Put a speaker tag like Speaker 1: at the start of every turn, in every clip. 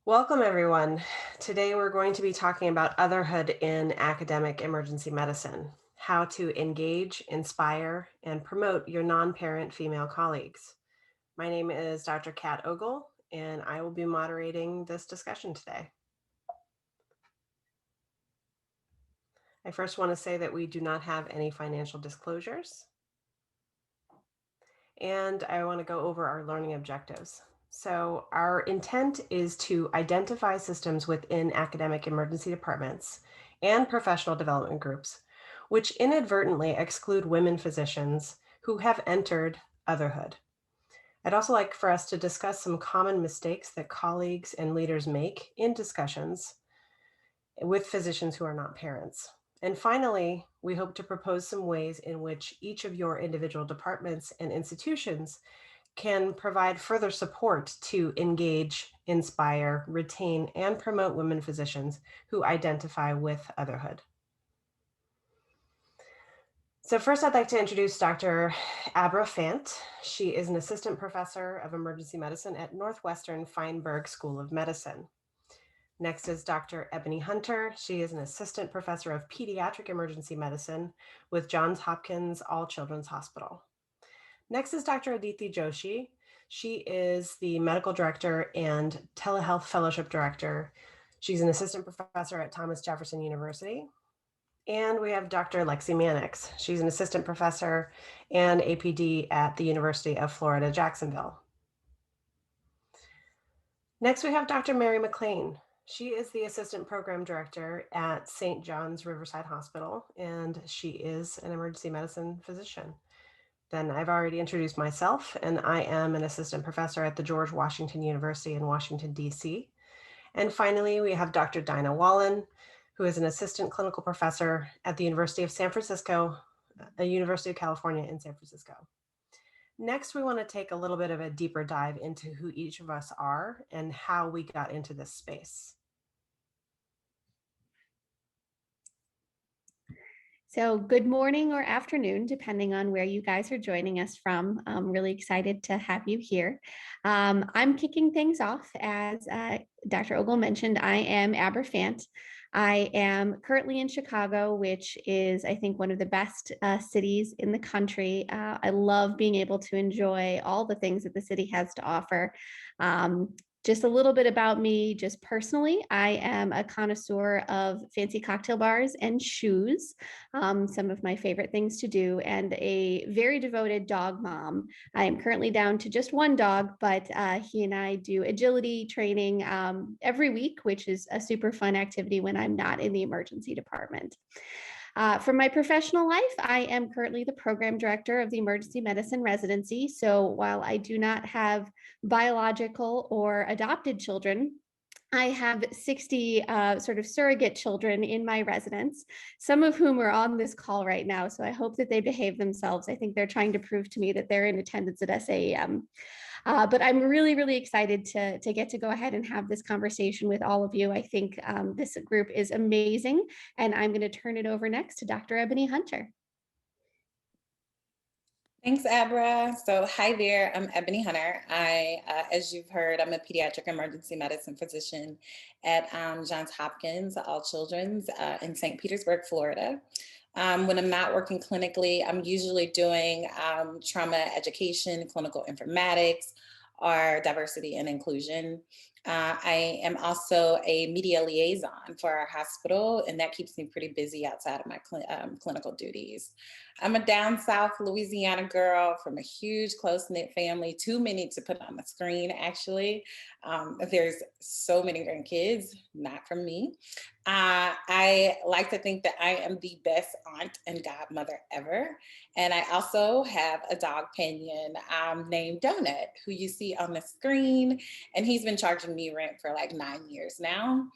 Speaker 1: Welcome, everyone. Today, we're going to be talking about otherhood in academic emergency medicine, how to engage, inspire, and promote your non-parent female colleagues. My name is Dr. Kat Ogle, and I will be moderating this discussion today. I first want to say that we do not have any financial disclosures, and I want to go over our learning objectives. So our intent is to identify systems within academic emergency departments and professional development groups, which inadvertently exclude women physicians who have entered otherhood. I'd also like for us to discuss some common mistakes that colleagues and leaders make in discussions with physicians who are not parents. And finally, we hope to propose some ways in which each of your individual departments and institutions can provide further support to engage, inspire, retain, and promote women physicians who identify with otherhood. So first, I'd like to introduce Dr. Abra Fant. She is an assistant professor of emergency medicine at Northwestern Feinberg School of Medicine. Next is Dr. Ebony Hunter. She is an assistant professor of pediatric emergency medicine with Johns Hopkins All Children's Hospital. Next is Dr. Aditi Joshi. She is the medical director and telehealth fellowship director. She's an assistant professor at Thomas Jefferson University. And we have Dr. Lexi Mannix. She's an assistant professor and APD at the University of Florida, Jacksonville. Next, we have Dr. Mary McLean. She is the assistant program director at St. John's Riverside Hospital, and she is an emergency medicine physician. Then I've already introduced myself, and I am an assistant professor at the George Washington University in Washington, D.C. And finally, we have Dr. Dinah Wallen, who is an assistant clinical professor at the University of San Francisco, the University of California in San Francisco. Next, we want to take a little bit of a deeper dive into who each of us are and how we got into this space.
Speaker 2: So good morning or afternoon, depending on where you guys are joining us from. I'm really excited to have you here. I'm kicking things off. As Dr. Ogle mentioned, I am Abra Fant. I am currently in Chicago, which is, I think, one of the best cities in the country. I love being able to enjoy all the things that the city has to offer. Just a little bit about me, just personally, I am a connoisseur of fancy cocktail bars and shoes, some of my favorite things to do, and a very devoted dog mom. I am currently down to just one dog, but he and I do agility training every week, which is a super fun activity when I'm not in the emergency department. For my professional life, I am currently the program director of the emergency medicine residency. So while I do not have biological or adopted children, I have 60 sort of surrogate children in my residence, some of whom are on this call right now. So I hope that they behave themselves. I think they're trying to prove to me that they're in attendance at SAEM. But I'm really, really excited to get to go ahead and have this conversation with all of you. I think this group is amazing. And I'm going to turn it over next to Dr. Ebony Hunter.
Speaker 3: Thanks, Abra. So hi there, I'm Ebony Hunter. As you've heard, I'm a pediatric emergency medicine physician at Johns Hopkins All Children's in St. Petersburg, Florida. When I'm not working clinically, I'm usually doing trauma education, clinical informatics, or diversity and inclusion. I am also a media liaison for our hospital, and that keeps me pretty busy outside of my clinical duties. I'm a down South Louisiana girl from a huge close-knit family, too many to put on the screen, actually. There's so many grandkids, not from me. I like to think that I am the best aunt and godmother ever. And I also have a dog companion named Donut, who you see on the screen, and he's been charging me rent for like 9 years now.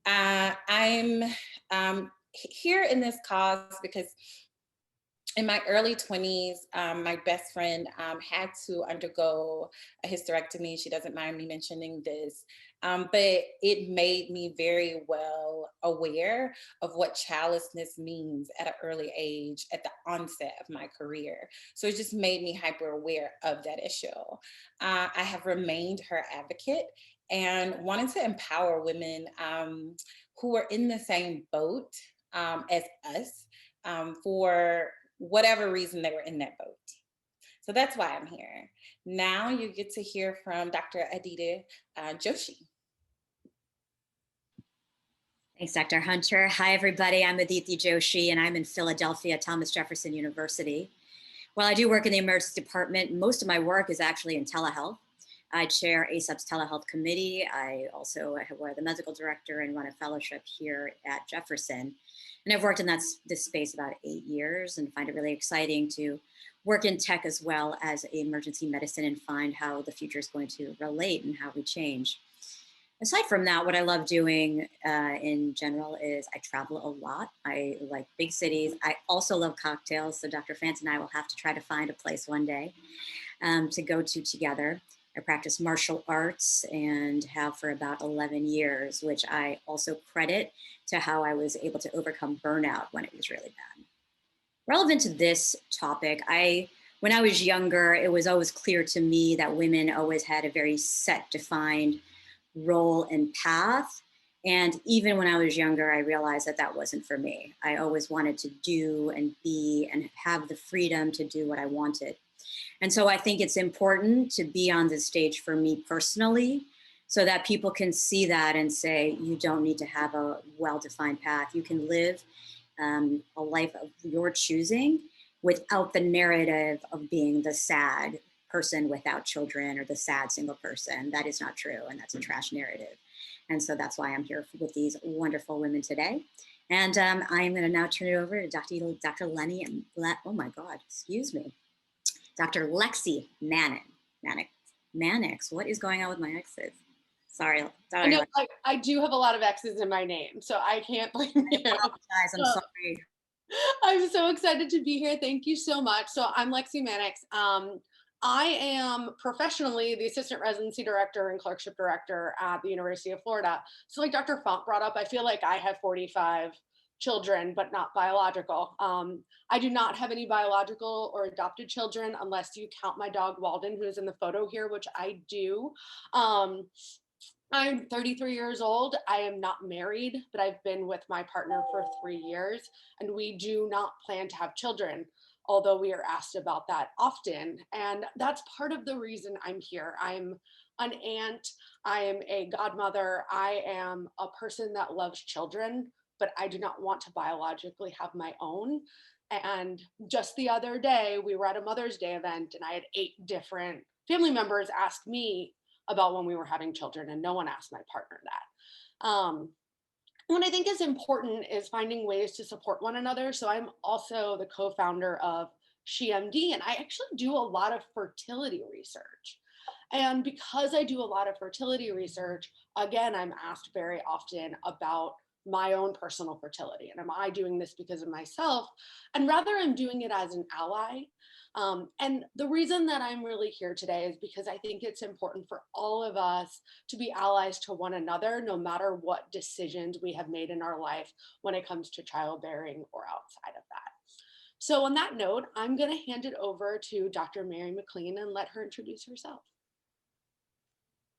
Speaker 3: I'm here in this cause because in my early 20s, my best friend had to undergo a hysterectomy. She doesn't mind me mentioning this, but it made me very well aware of what childlessness means at an early age, at the onset of my career. So it just made me hyper aware of that issue. I have remained her advocate and wanted to empower women who are in the same boat as us for whatever reason they were in that boat. So that's why I'm here. Now you get to hear from Dr. Aditi Joshi.
Speaker 4: Thanks, Dr. Hunter. Hi, everybody. I'm Aditi Joshi, and I'm in Philadelphia, Thomas Jefferson University. While I do work in the emergency department, most of my work is actually in telehealth. I chair ASAP's telehealth committee. I also wear the medical director and run a fellowship here at Jefferson. And I've worked in this space about 8 years and find it really exciting to work in tech as well as emergency medicine and find how the future is going to relate and how we change. Aside from that, what I love doing in general is I travel a lot. I like big cities. I also love cocktails. So Dr. Fant and I will have to try to find a place one day to go to together. I practice martial arts and have for about 11 years, which I also credit to how I was able to overcome burnout when it was really bad. Relevant to this topic, when I was younger, it was always clear to me that women always had a very set, defined role and path. And even when I was younger, I realized that that wasn't for me. I always wanted to do and be and have the freedom to do what I wanted. And so I think it's important to be on this stage for me personally, so that people can see that and say, you don't need to have a well-defined path. You can live a life of your choosing without the narrative of being the sad person without children or the sad single person. That is not true, and that's a trash narrative. And so that's why I'm here with these wonderful women today. And I am going to now turn it over to Dr. Lenny and oh my God, excuse me, Dr. Lexi Mannix. What is going on with my exes? Sorry.
Speaker 5: I know I do have a lot of X's in my name, so I can't blame you.
Speaker 4: I apologize. I'm sorry.
Speaker 5: I'm so excited to be here. Thank you so much. So I'm Lexi Mannix. I am professionally the assistant residency director and clerkship director at the University of Florida. So like Dr. Font brought up, I feel like I have 45 children, but not biological. I do not have any biological or adopted children unless you count my dog Walden, who is in the photo here, which I do. I'm 33 years old. I am not married, but I've been with my partner for 3 years, and we do not plan to have children, although we are asked about that often. And that's part of the reason I'm here. I'm an aunt, I am a godmother, I am a person that loves children, but I do not want to biologically have my own. And just the other day, we were at a Mother's Day event, and I had 8 different family members ask me about when we were having children, and no one asked my partner that. What I think is important is finding ways to support one another. So I'm also the co-founder of SheMD, and I actually do a lot of fertility research. And because I do a lot of fertility research, again, I'm asked very often about my own personal fertility. And am I doing this because of myself? And rather, I'm doing it as an ally. And the reason that I'm really here today is because I think it's important for all of us to be allies to one another, no matter what decisions we have made in our life when it comes to childbearing or outside of that. So on that note, I'm going to hand it over to Dr. Mary McLean and let her introduce herself.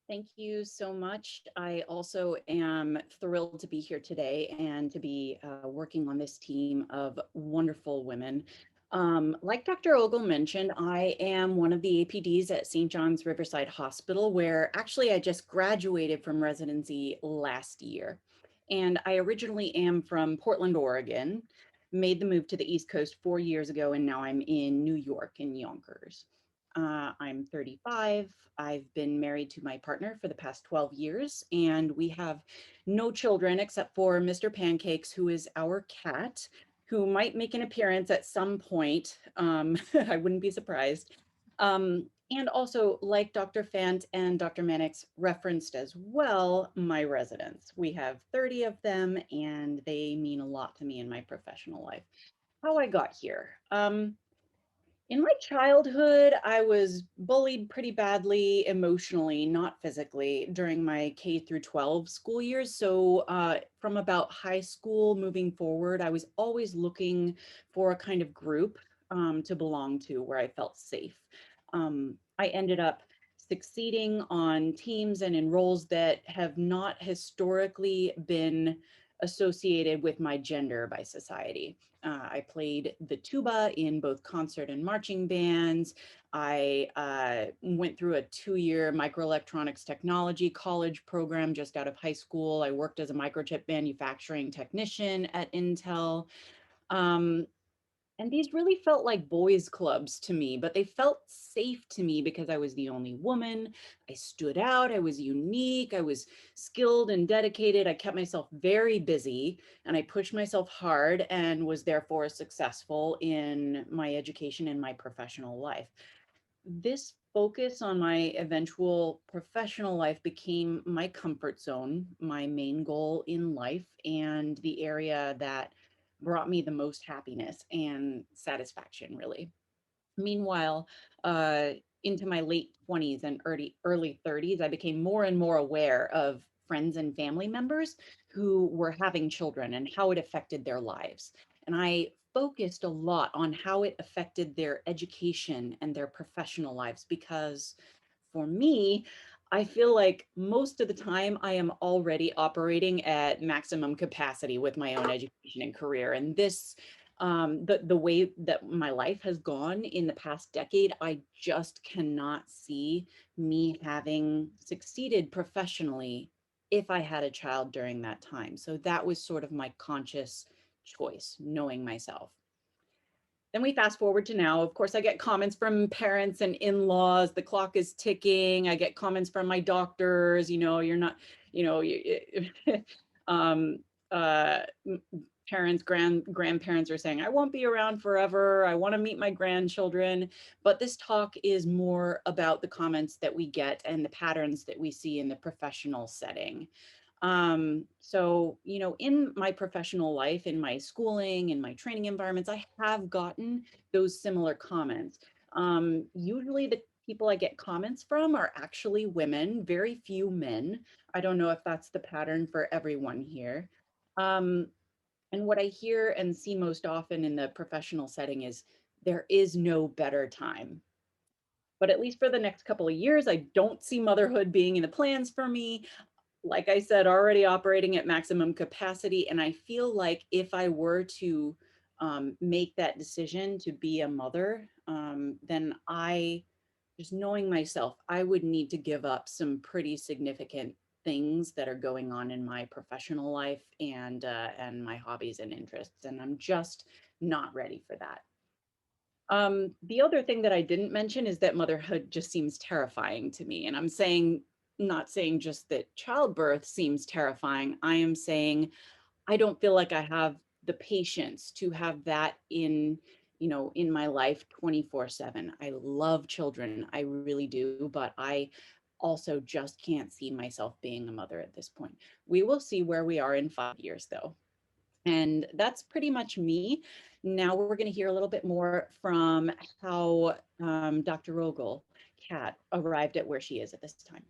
Speaker 6: Thank you so much. I also am thrilled to be here today and to be working on this team of wonderful women. Like Dr. Ogle mentioned, I am one of the APDs at St. John's Riverside Hospital, where actually I just graduated from residency last year. And I originally am from Portland, Oregon, made the move to the East Coast 4 years ago, and now I'm in New York in Yonkers. I'm 35. I've been married to my partner for the past 12 years, and we have no children except for Mr. Pancakes, who is our cat, who might make an appearance at some point. I wouldn't be surprised. And also, like Dr. Fant and Dr. Mannix referenced as well, my residents. We have 30 of them, and they mean a lot to me in my professional life. How I got here. In my childhood, I was bullied pretty badly emotionally, not physically, during my K through 12 school years. So from about high school moving forward, I was always looking for a kind of group to belong to where I felt safe. I ended up succeeding on teams and in roles that have not historically been associated with my gender by society. I played the tuba in both concert and marching bands. I went through a 2-year microelectronics technology college program just out of high school. I worked as a microchip manufacturing technician at Intel. And these really felt like boys' clubs to me, but they felt safe to me because I was the only woman. I stood out, I was unique, I was skilled and dedicated. I kept myself very busy and I pushed myself hard and was therefore successful in my education and my professional life. This focus on my eventual professional life became my comfort zone, my main goal in life, and the area that brought me the most happiness and satisfaction, really. Meanwhile, uh, into my late 20s and early 30s, I became more and more aware of friends and family members who were having children and how it affected their lives. And I focused a lot on how it affected their education and their professional lives because for me, I feel like most of the time I am already operating at maximum capacity with my own education and career. And this the way that my life has gone in the past decade, I just cannot see me having succeeded professionally if I had a child during that time. So that was sort of my conscious choice, knowing myself. Then we fast forward to now. Of course, I get comments from parents and in-laws. The clock is ticking. I get comments from my doctors. You're not, you know, um, uh, parents, grandparents are saying, I won't be around forever. I want to meet my grandchildren. But this talk is more about the comments that we get and the patterns that we see in the professional setting. So, in my professional life, in my schooling, in my training environments, I have gotten those similar comments. Usually the people I get comments from are actually women, very few men. I don't know if that's the pattern for everyone here. Um, and what I hear and see most often in the professional setting is there is no better time. But at least for the next couple of years, I don't see motherhood being in the plans for me. Like I said, already operating at maximum capacity. And I feel like if I were to make that decision to be a mother, then just knowing myself, I would need to give up some pretty significant things that are going on in my professional life and my hobbies and interests. And I'm just not ready for that. The other thing that I didn't mention is that motherhood just seems terrifying to me. And I'm not saying just that childbirth seems terrifying. I am saying I don't feel like I have the patience to have that in my life 24/7. I love children, I really do, but I also just can't see myself being a mother at this point. We will see where we are in 5 years, though. And that's pretty much me. Now we're going to hear a little bit more from how Dr. Rogel, Kat, arrived at where she is at this time.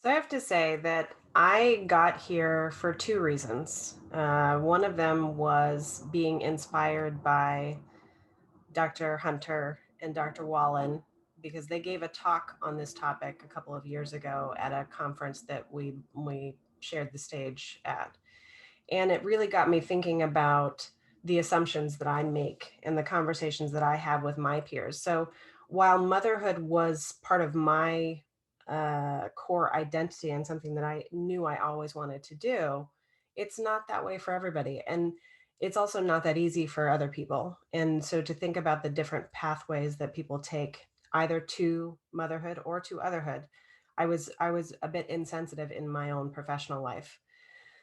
Speaker 1: So I have to say that I got here for two reasons. One of them was being inspired by Dr. Hunter and Dr. Wallen because they gave a talk on this topic a couple of years ago at a conference that we shared the stage at. And it really got me thinking about the assumptions that I make and the conversations that I have with my peers. So while motherhood was part of my core identity and something that I knew I always wanted to do, it's not that way for everybody. And it's also not that easy for other people. And so to think about the different pathways that people take either to motherhood or to otherhood, I was a bit insensitive in my own professional life.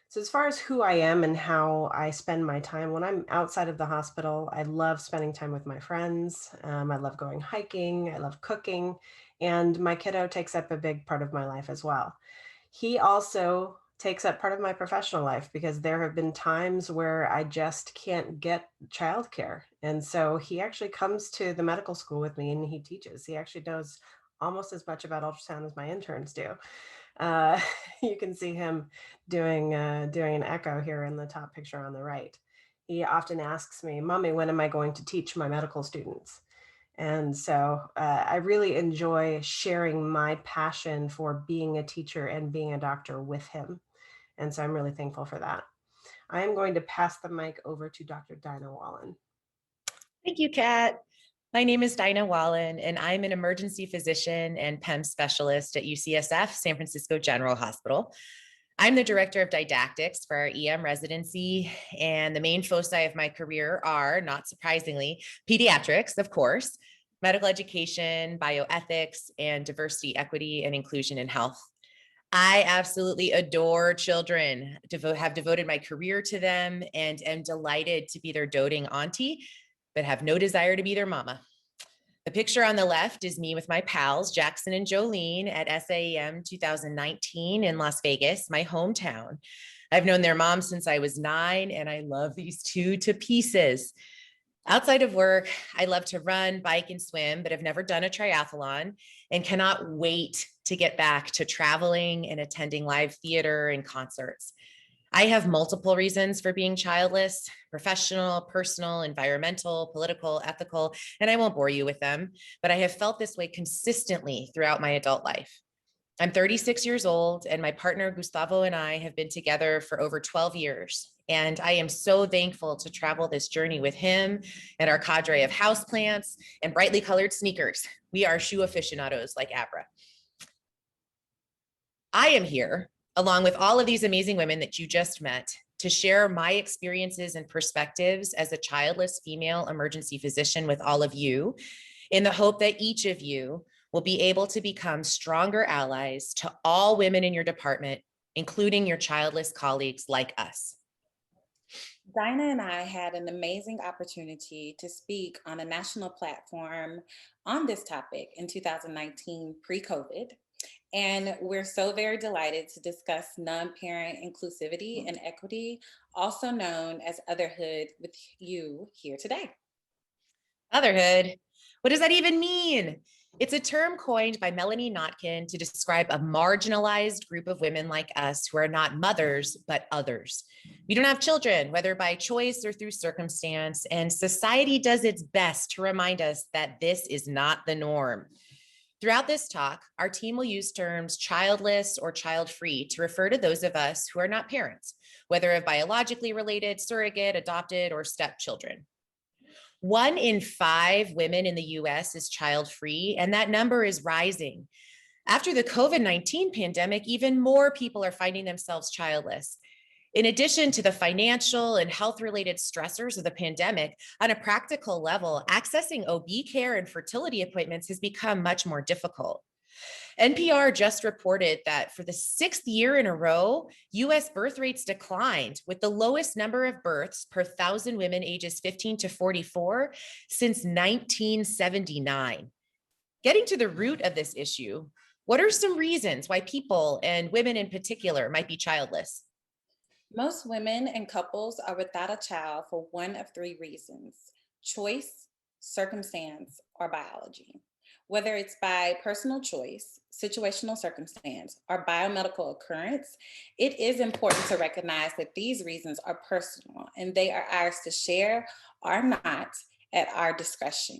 Speaker 1: So, as far as who I am and how I spend my time, when I'm outside of the hospital, I love spending time with my friends. I love going hiking. I love cooking. And my kiddo takes up a big part of my life as well. He also takes up part of my professional life because there have been times where I just can't get childcare. And so he actually comes to the medical school with me and he teaches. He actually knows almost as much about ultrasound as my interns do. Uh, you can see him doing an echo here in the top picture on the right. He often asks me, "Mommy, when am I going to teach my medical students?" And so I really enjoy sharing my passion for being a teacher and being a doctor with him. And so I'm really thankful for that. I am going to pass the mic over to Dr. Dinah Wallen.
Speaker 7: Thank you, Kat. My name is Dinah Wallen, and I'm an emergency physician and PEM specialist at UCSF San Francisco General Hospital. I'm the director of didactics for our EM residency, and the main foci of my career are, not surprisingly, pediatrics, of course, medical education, bioethics, and diversity, equity, and inclusion in health. I absolutely adore children, have devoted my career to them, and am delighted to be their doting auntie, but have no desire to be their mama. The picture on the left is me with my pals, Jackson and Jolene, at SAEM 2019 in Las Vegas, my hometown. I've known their mom since I was 9, and I love these two to pieces. Outside of work, I love to run, bike, and swim, but have never done a triathlon and cannot wait to get back to traveling and attending live theater and concerts. I have multiple reasons for being childless: professional, personal, environmental, political, ethical, and I won't bore you with them, but I have felt this way consistently throughout my adult life. I'm 36 years old, and my partner Gustavo and I have been together for over 12 years. And I am so thankful to travel this journey with him and our cadre of houseplants and brightly colored sneakers. We are shoe aficionados like Abra. I am here, along with all of these amazing women that you just met, to share my experiences and perspectives as a childless female emergency physician with all of you, in the hope that each of you will be able to become stronger allies to all women in your department, including your childless colleagues like us.
Speaker 3: Dinah and I had an amazing opportunity to speak on a national platform on this topic in 2019, pre-COVID. And we're so very delighted to discuss non-parent inclusivity and equity, also known as Otherhood, with you here today.
Speaker 7: Otherhood, what does that even mean? It's a term coined by Melanie Notkin to describe a marginalized group of women like us who are not mothers, but others. We don't have children, whether by choice or through circumstance, and society does its best to remind us that this is not the norm. Throughout this talk, our team will use terms childless or child-free to refer to those of us who are not parents, whether of biologically related, surrogate, adopted, or stepchildren. 1 in 5 women in the US is child-free, and that number is rising. After the COVID-19 pandemic, even more people are finding themselves childless. In addition to the financial and health-related stressors of the pandemic, on a practical level, accessing OB care and fertility appointments has become much more difficult. NPR just reported that for the 6th year in a row, US birth rates declined, with the lowest number of births per 1,000 women ages 15 to 44 since 1979. Getting to the root of this issue, what are some reasons why people, and women in particular, might be childless?
Speaker 3: Most women and couples are without a child for one of 3 reasons: choice, circumstance, or biology. Whether it's by personal choice, situational circumstance, or biomedical occurrence, it is important to recognize that these reasons are personal and they are ours to share or not at our discretion.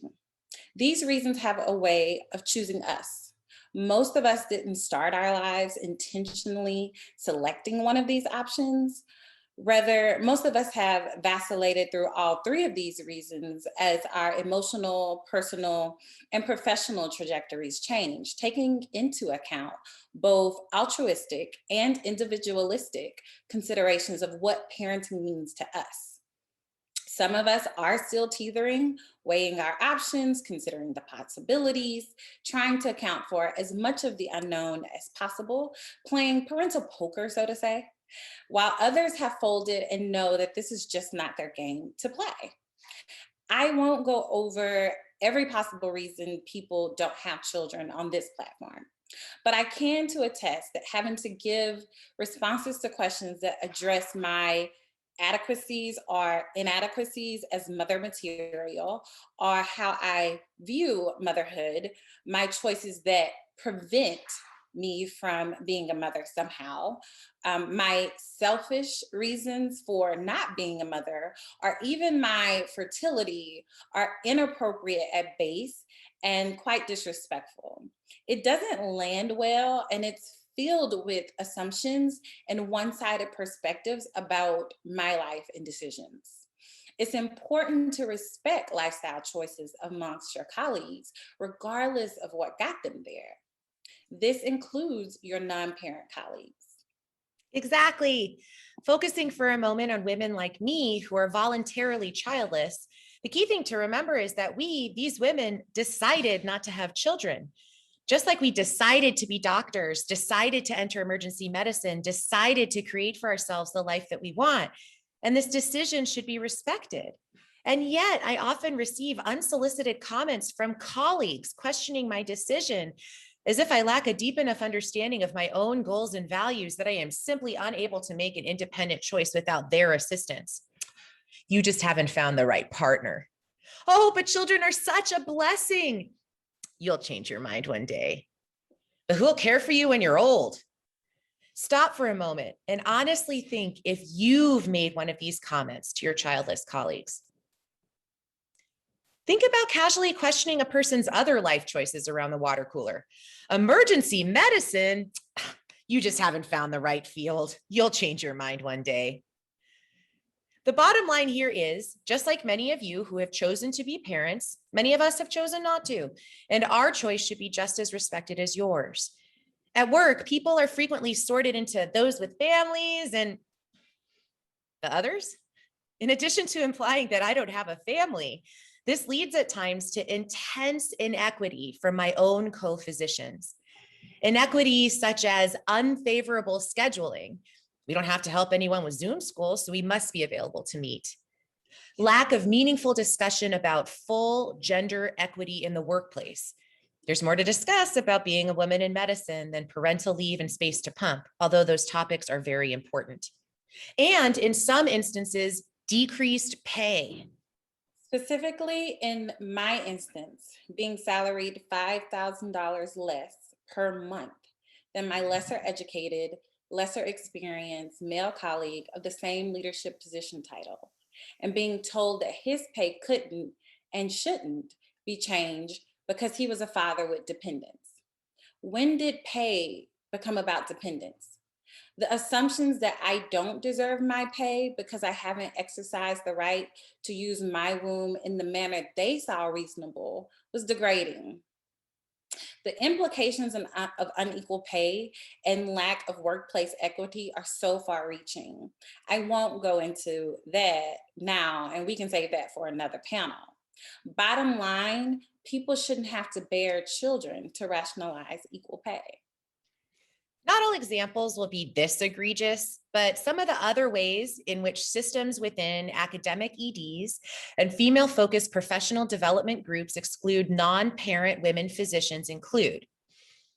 Speaker 3: These reasons have a way of choosing us. Most of us didn't start our lives intentionally selecting one of these options. Rather, most of us have vacillated through all 3 of these reasons as our emotional, personal, and professional trajectories change, taking into account both altruistic and individualistic considerations of what parenting means to us. Some of us are still teetering, weighing our options, considering the possibilities, trying to account for as much of the unknown as possible, playing parental poker, so to say, while others have folded and know that this is just not their game to play. I won't go over every possible reason people don't have children on this platform, but I can to attest that having to give responses to questions that address my adequacies or inadequacies as mother material, or how I view motherhood, my choices that prevent me from being a mother somehow. My selfish reasons for not being a mother, or even my fertility, are inappropriate at base and quite disrespectful. It doesn't land well, and it's filled with assumptions and one-sided perspectives about my life and decisions. It's important to respect lifestyle choices amongst your colleagues, regardless of what got them there. This includes your non-parent colleagues.
Speaker 7: Exactly. Focusing for a moment on women like me who are voluntarily childless, the key thing to remember is that these women, decided not to have children. Just like we decided to be doctors, decided to enter emergency medicine, decided to create for ourselves the life that we want. And this decision should be respected. And yet, I often receive unsolicited comments from colleagues questioning my decision, as if I lack a deep enough understanding of my own goals and values that I am simply unable to make an independent choice without their assistance. You just haven't found the right partner. Oh, but children are such a blessing. You'll change your mind one day. But who'll care for you when you're old? Stop for a moment and honestly think if you've made one of these comments to your childless colleagues. Think about casually questioning a person's other life choices around the water cooler. Emergency medicine, you just haven't found the right field. You'll change your mind one day. The bottom line here is, just like many of you who have chosen to be parents, many of us have chosen not to, and our choice should be just as respected as yours. At work, people are frequently sorted into those with families and the others. In addition to implying that I don't have a family, this leads at times to intense inequity from my own co-physicians. Inequity such as unfavorable scheduling. We don't have to help anyone with Zoom school, so we must be available to meet. Lack of meaningful discussion about full gender equity in the workplace. There's more to discuss about being a woman in medicine than parental leave and space to pump, although those topics are very important. And in some instances, decreased pay.
Speaker 3: Specifically, in my instance, being salaried $5,000 less per month than my lesser educated, lesser experienced male colleague of the same leadership position title, and being told that his pay couldn't and shouldn't be changed because he was a father with dependents. When did pay become about dependence? The assumptions that I don't deserve my pay because I haven't exercised the right to use my womb in the manner they saw reasonable was degrading. The implications of unequal pay and lack of workplace equity are so far reaching. I won't go into that now, and we can save that for another panel. Bottom line, people shouldn't have to bear children to rationalize equal pay.
Speaker 7: Not all examples will be this egregious, but some of the other ways in which systems within academic EDs and female-focused professional development groups exclude non-parent women physicians include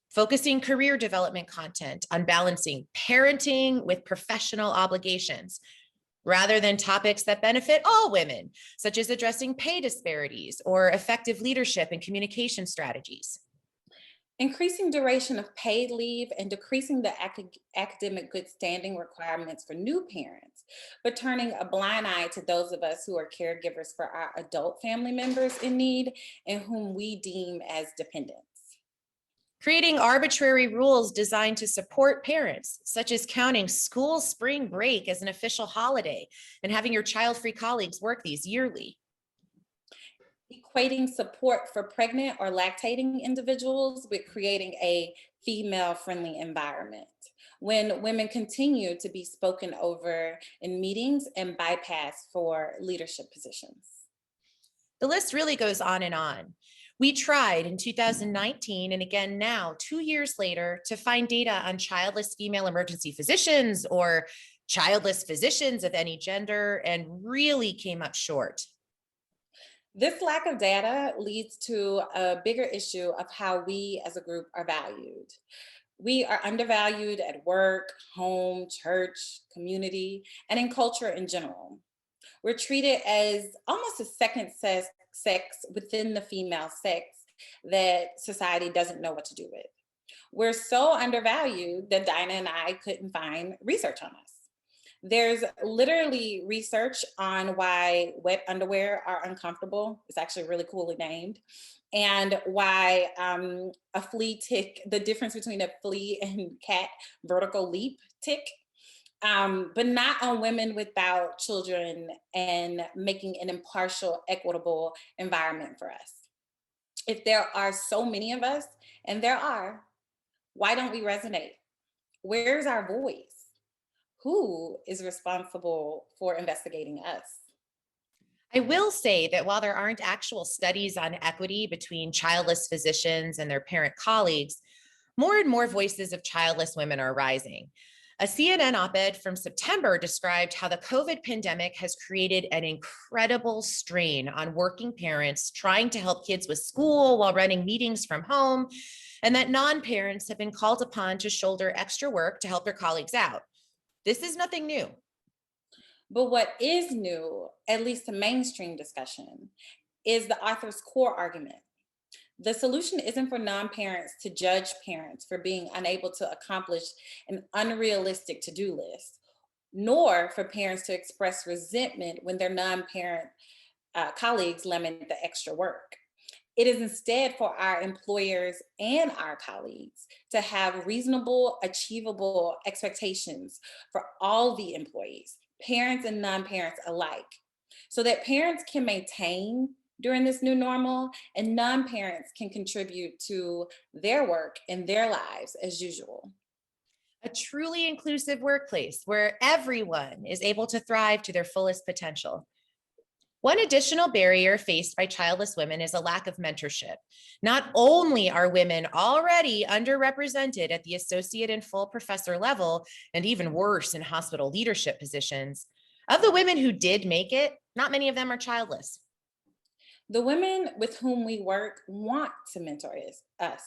Speaker 7: focusing career development content on balancing parenting with professional obligations, rather than topics that benefit all women, such as addressing pay disparities or effective leadership and communication strategies.
Speaker 3: Increasing duration of paid leave and decreasing the academic good standing requirements for new parents, but turning a blind eye to those of us who are caregivers for our adult family members in need and whom we deem as dependents.
Speaker 7: Creating arbitrary rules designed to support parents, such as counting school spring break as an official holiday and having your child-free colleagues work these yearly.
Speaker 3: Equating support for pregnant or lactating individuals with creating a female-friendly environment, when women continue to be spoken over in meetings and bypassed for leadership positions.
Speaker 7: The list really goes on and on. We tried in 2019 and again now, 2 years later, to find data on childless female emergency physicians or childless physicians of any gender and really came up short.
Speaker 3: This lack of data leads to a bigger issue of how we as a group are valued. We are undervalued at work, home, church, community, and in culture in general. We're treated as almost a second sex within the female sex that society doesn't know what to do with. We're so undervalued that Dinah and I couldn't find research on us. There's literally research on why wet underwear are uncomfortable. It's actually really coolly named. And why a flea tick, the difference between a flea and cat vertical leap tick, but not on women without children and making an impartial, equitable environment for us. If there are so many of us, and there are, why don't we resonate? Where's our voice? Who is responsible for investigating us?
Speaker 7: I will say that while there aren't actual studies on equity between childless physicians and their parent colleagues, more and more voices of childless women are rising. A CNN op-ed from September described how the COVID pandemic has created an incredible strain on working parents trying to help kids with school while running meetings from home, and that non-parents have been called upon to shoulder extra work to help their colleagues out. This is nothing new.
Speaker 3: But what is new, at least to mainstream discussion, is the author's core argument. The solution isn't for non-parents to judge parents for being unable to accomplish an unrealistic to-do list, nor for parents to express resentment when their non-parent colleagues limit the extra work. It is instead for our employers and our colleagues to have reasonable, achievable expectations for all the employees, parents and non-parents alike, so that parents can maintain during this new normal and non-parents can contribute to their work and their lives as usual.
Speaker 7: A truly inclusive workplace where everyone is able to thrive to their fullest potential. One additional barrier faced by childless women is a lack of mentorship. Not only are women already underrepresented at the associate and full professor level, and even worse in hospital leadership positions, of the women who did make it, not many of them are childless.
Speaker 3: The women with whom we work want to mentor us,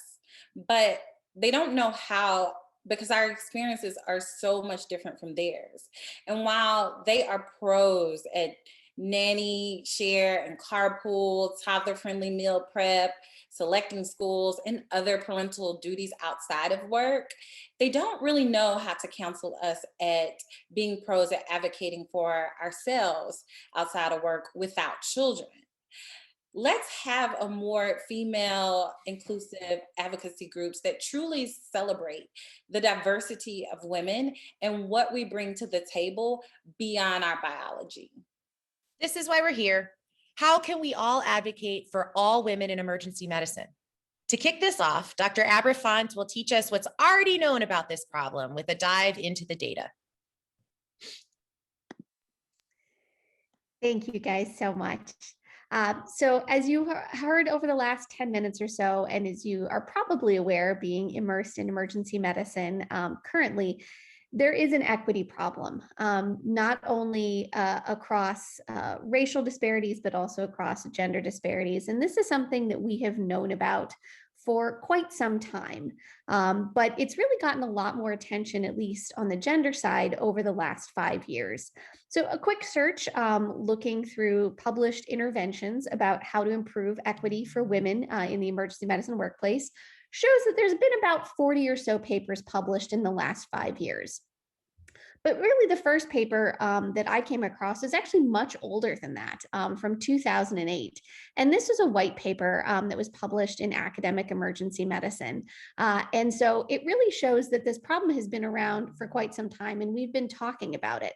Speaker 3: but they don't know how, because our experiences are so much different from theirs. And while they are pros at nanny share and carpool, toddler-friendly meal prep, selecting schools, and other parental duties outside of work, they don't really know how to counsel us at being pros at advocating for ourselves outside of work without children. Let's have a more female inclusive advocacy groups that truly celebrate the diversity of women and what we bring to the table beyond our biology.
Speaker 7: This is why we're here. How can we all advocate for all women in emergency medicine? To kick this off, Dr. Abra Font will teach us what's already known about this problem with a dive into the data.
Speaker 2: Thank you guys so much. So as you heard over the last 10 minutes or so, and as you are probably aware, being immersed in emergency medicine currently, there is an equity problem, not only across racial disparities, but also across gender disparities. And this is something that we have known about for quite some time, but it's really gotten a lot more attention, at least on the gender side, over the last 5 years. So a quick search looking through published interventions about how to improve equity for women in the emergency medicine workplace shows that there's been about 40 or so papers published in the last 5 years. But really the first paper that I came across is actually much older than that, from 2008. And this is a white paper that was published in Academic Emergency Medicine. And so it really shows that this problem has been around for quite some time, and we've been talking about it.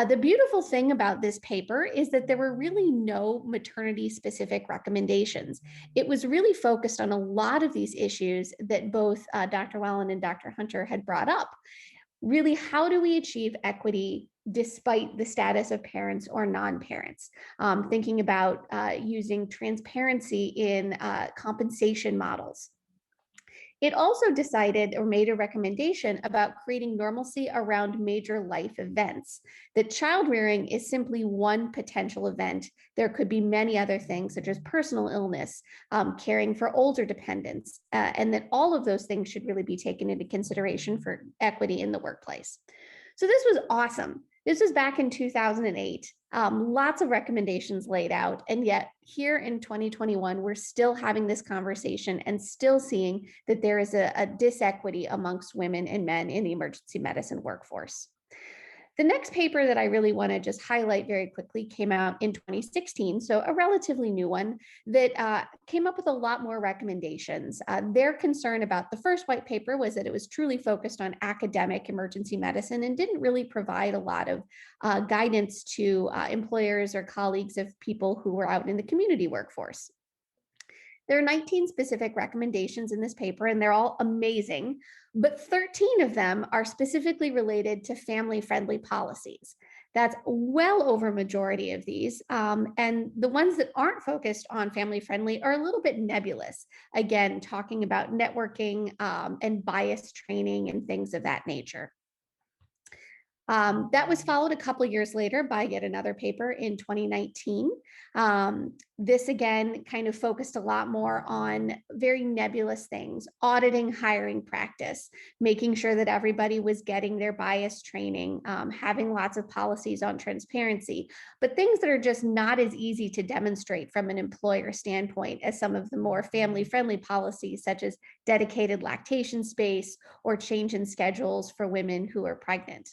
Speaker 2: The beautiful thing about this paper is that there were really no maternity-specific recommendations. It was really focused on a lot of these issues that both Dr. Wallen and Dr. Hunter had brought up. Really, how do we achieve equity despite the status of parents or non-parents? Thinking about using transparency in compensation models. It also decided or made a recommendation about creating normalcy around major life events. That child rearing is simply one potential event. There could be many other things such as personal illness, caring for older dependents, and that all of those things should really be taken into consideration for equity in the workplace. So this was awesome. This was back in 2008. Lots of recommendations laid out. And yet here in 2021, we're still having this conversation and still seeing that there is a disequity amongst women and men in the emergency medicine workforce. The next paper that I really want to just highlight very quickly came out in 2016, so a relatively new one that came up with a lot more recommendations. Their concern about the first white paper was that it was truly focused on academic emergency medicine and didn't really provide a lot of guidance to employers or colleagues of people who were out in the community workforce. There are 19 specific recommendations in this paper, and they're all amazing, but 13 of them are specifically related to family-friendly policies. That's well over a majority of these. And the ones that aren't focused on family-friendly are a little bit nebulous. Again, talking about networking and bias training and things of that nature. That was followed a couple years later by yet another paper in 2019. This again kind of focused a lot more on very nebulous things, auditing hiring practice, making sure that everybody was getting their bias training, having lots of policies on transparency, but things that are just not as easy to demonstrate from an employer standpoint as some of the more family-friendly policies, such as dedicated lactation space or change in schedules for women who are pregnant.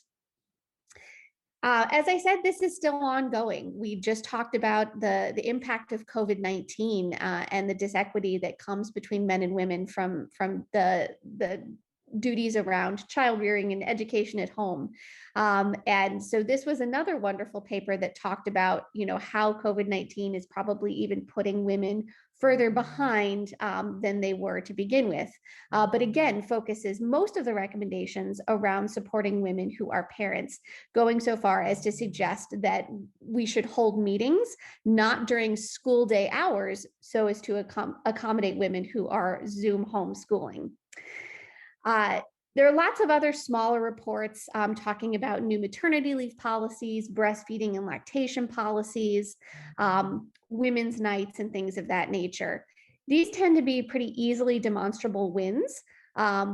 Speaker 2: As I said, this is still ongoing. We just talked about the impact of COVID-19 and the disequity that comes between men and women from the duties around child rearing and education at home. And so this was another wonderful paper that talked about, how COVID-19 is probably even putting women further behind than they were to begin with. But again, focuses most of the recommendations around supporting women who are parents, going so far as to suggest that we should hold meetings, not during school day hours, so as to accommodate women who are Zoom homeschooling. There are lots of other smaller reports talking about new maternity leave policies, breastfeeding and lactation policies, women's nights, and things of that nature. These tend to be pretty easily demonstrable wins,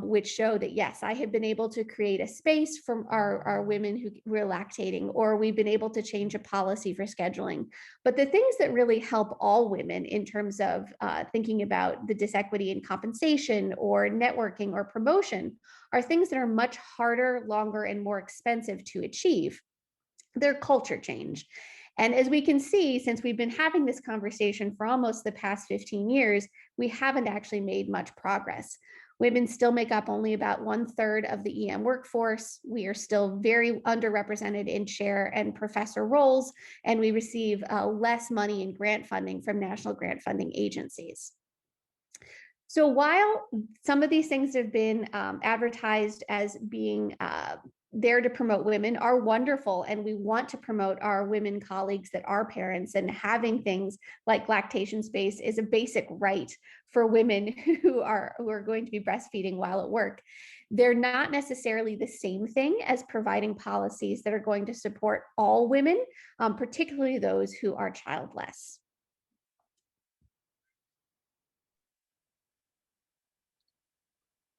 Speaker 2: which show that, yes, I have been able to create a space for our women who are lactating, or we've been able to change a policy for scheduling. But the things that really help all women in terms of thinking about the disequity in compensation or networking or promotion are things that are much harder, longer, and more expensive to achieve. They're culture change. And as we can see, since we've been having this conversation for almost the past 15 years, we haven't actually made much progress. Women still make up only about 1/3 of the EM workforce. We are still very underrepresented in chair and professor roles, and we receive less money in grant funding from national grant funding agencies. So while some of these things have been advertised as being there to promote women are wonderful, and we want to promote our women colleagues that are parents, and having things like lactation space is a basic right for women who are going to be breastfeeding while at work. They're not necessarily the same thing as providing policies that are going to support all women, particularly those who are childless.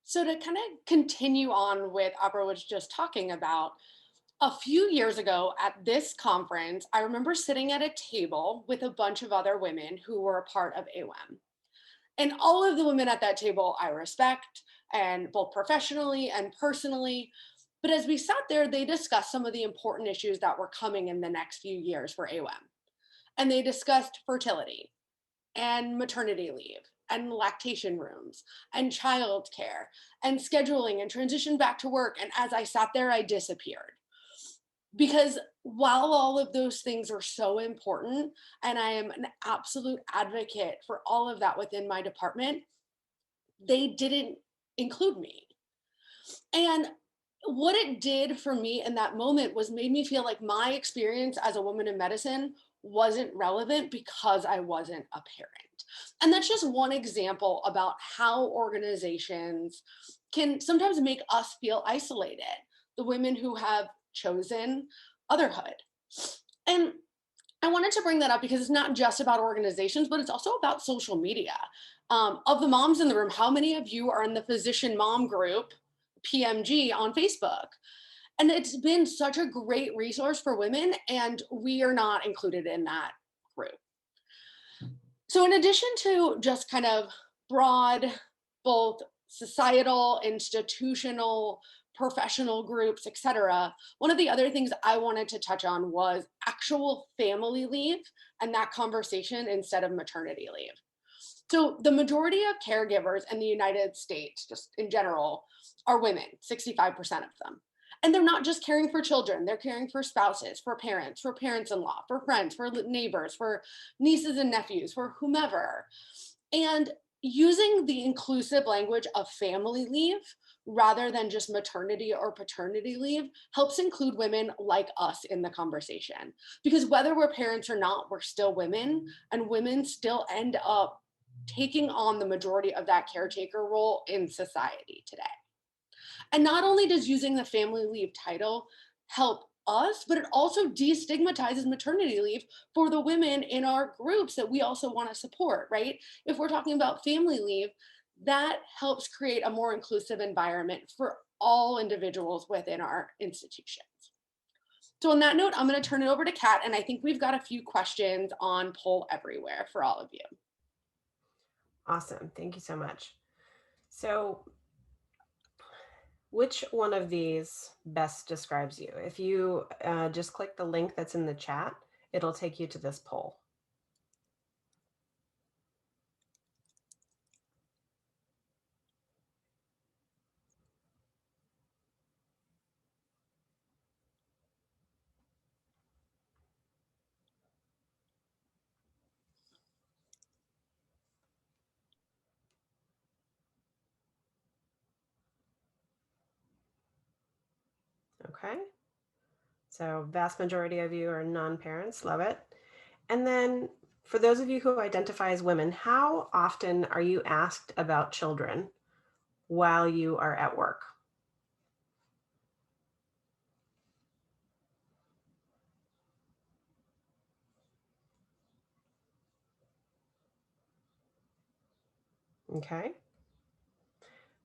Speaker 5: So to kind of continue on with Abra was just talking about, a few years ago at this conference, I remember sitting at a table with a bunch of other women who were a part of AWEM. And all of the women at that table I respect, and both professionally and personally. But as we sat there, they discussed some of the important issues that were coming in the next few years for AWEM. And they discussed fertility and maternity leave and lactation rooms and childcare and scheduling and transition back to work. And as I sat there, I disappeared. Because while all of those things are so important, and I am an absolute advocate for all of that within my department, they didn't include me. And what it did for me in that moment was made me feel like my experience as a woman in medicine wasn't relevant because I wasn't a parent. And that's just one example about how organizations can sometimes make us feel isolated, the women who have chosen Otherhood. And I wanted to bring that up because it's not just about organizations, but it's also about social media. Of the moms in the room, how many of you are in the Physician Mom Group, PMG, on Facebook? And it's been such a great resource for women, and we are not included in that group. So in addition to just kind of broad, both societal, institutional, professional groups, et cetera, one of the other things I wanted to touch on was actual family leave and that conversation instead of maternity leave. So the majority of caregivers in the United States, just in general, are women, 65% of them. And they're not just caring for children, they're caring for spouses, for parents-in-law, for friends, for neighbors, for nieces and nephews, for whomever. And using the inclusive language of family leave rather than just maternity or paternity leave helps include women like us in the conversation. Because whether we're parents or not, we're still women, and women still end up taking on the majority of that caretaker role in society today. And not only does using the family leave title help us, but it also destigmatizes maternity leave for the women in our groups that we also want to support, right? If we're talking about family leave, that helps create a more inclusive environment for all individuals within our institutions. So on that note, I'm going to turn it over to Kat, and I think we've got a few questions on Poll Everywhere for all of you.
Speaker 1: Awesome. Thank you so much. So which one of these best describes you? If you just click the link that's in the chat, it'll take you to this poll. Okay. So vast majority of you are non-parents, love it. And then for those of you who identify as women, how often are you asked about children while you are at work? Okay.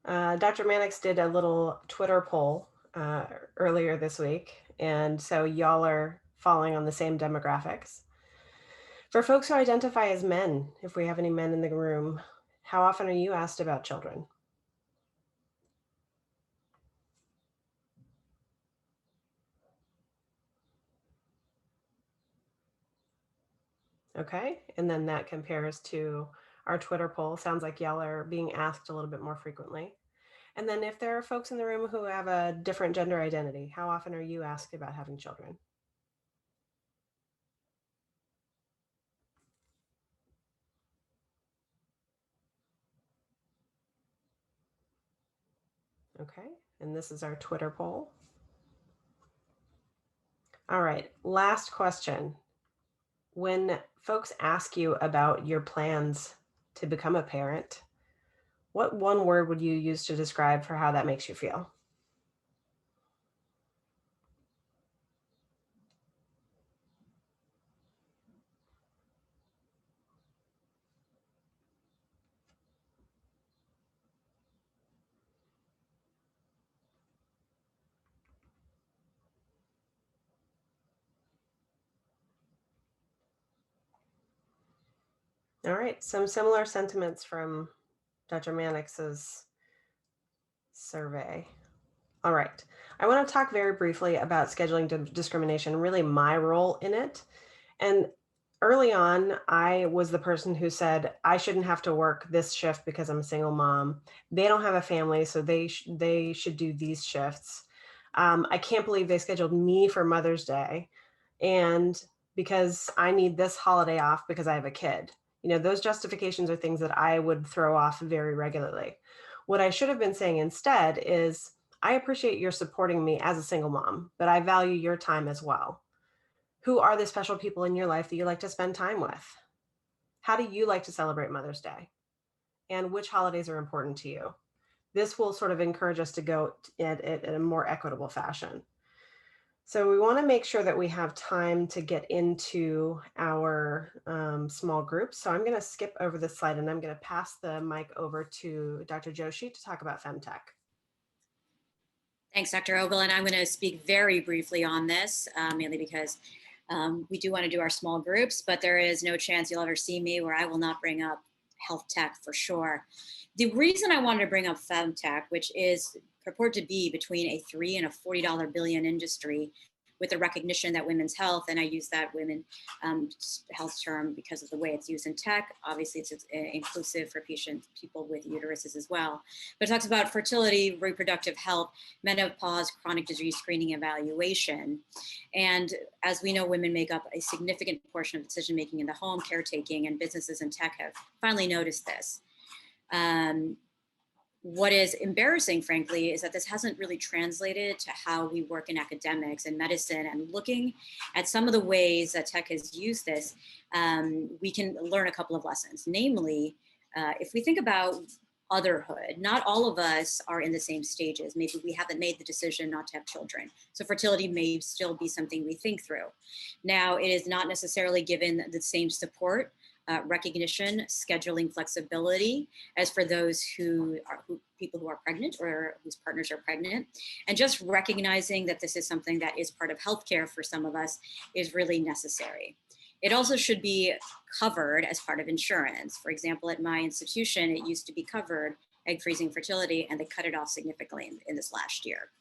Speaker 1: Dr. Mannix did a little Twitter poll earlier this week, and so y'all are falling on the same demographics. For folks who identify as men, if we have any men in the room, how often are you asked about children? Okay, and then that compares to our Twitter poll. Sounds like y'all are being asked a little bit more frequently. And then if there are folks in the room who have a different gender identity, how often are you asked about having children? Okay, and this is our Twitter poll. All right, last question. When folks ask you about your plans to become a parent, what one word would you use to describe for how that makes you feel? All right, some similar sentiments from Dr. Mannix's survey. All right, I want to talk very briefly about scheduling discrimination, really my role in it. And early on, I was the person who said, I shouldn't have to work this shift because I'm a single mom. They don't have a family, so they should do these shifts. I can't believe they scheduled me for Mother's Day. And because I need this holiday off because I have a kid. You know, those justifications are things that I would throw off very regularly. What I should have been saying instead is, I appreciate your supporting me as a single mom, but I value your time as well. Who are the special people in your life that you like to spend time with? How do you like to celebrate Mother's Day? And which holidays are important to you? This will sort of encourage us to go at it in a more equitable fashion. So we want to make sure that we have time to get into our small groups. So I'm going to skip over this slide and I'm going to pass the mic over to Dr. Joshi to talk about FemTech.
Speaker 4: Thanks, Dr. Ogle. And I'm going to speak very briefly on this, mainly because we do want to do our small groups, but there is no chance you'll ever see me where I will not bring up health tech for sure. The reason I wanted to bring up femtech, which is purported to be between a $3 and a $40 billion industry, with the recognition that women's health, and I use that women health term because of the way it's used in tech. Obviously, it's inclusive for people with uteruses as well. But it talks about fertility, reproductive health, menopause, chronic disease screening, evaluation. And as we know, women make up a significant portion of decision-making in the home, caretaking, and businesses in tech have finally noticed this. What is embarrassing, frankly, is that this hasn't really translated to how we work in academics and medicine. And looking at some of the ways that tech has used this, we can learn a couple of lessons. Namely, if we think about otherhood, not all of us are in the same stages. Maybe we haven't made the decision not to have children. So fertility may still be something we think through. Now, it is not necessarily given the same support, recognition, scheduling flexibility as for those people who are pregnant or whose partners are pregnant. And just recognizing that this is something that is part of healthcare for some of us is really necessary. It also should be covered as part of insurance. For example, at my institution, it used to be covered, egg freezing fertility, and they cut it off significantly in this last year.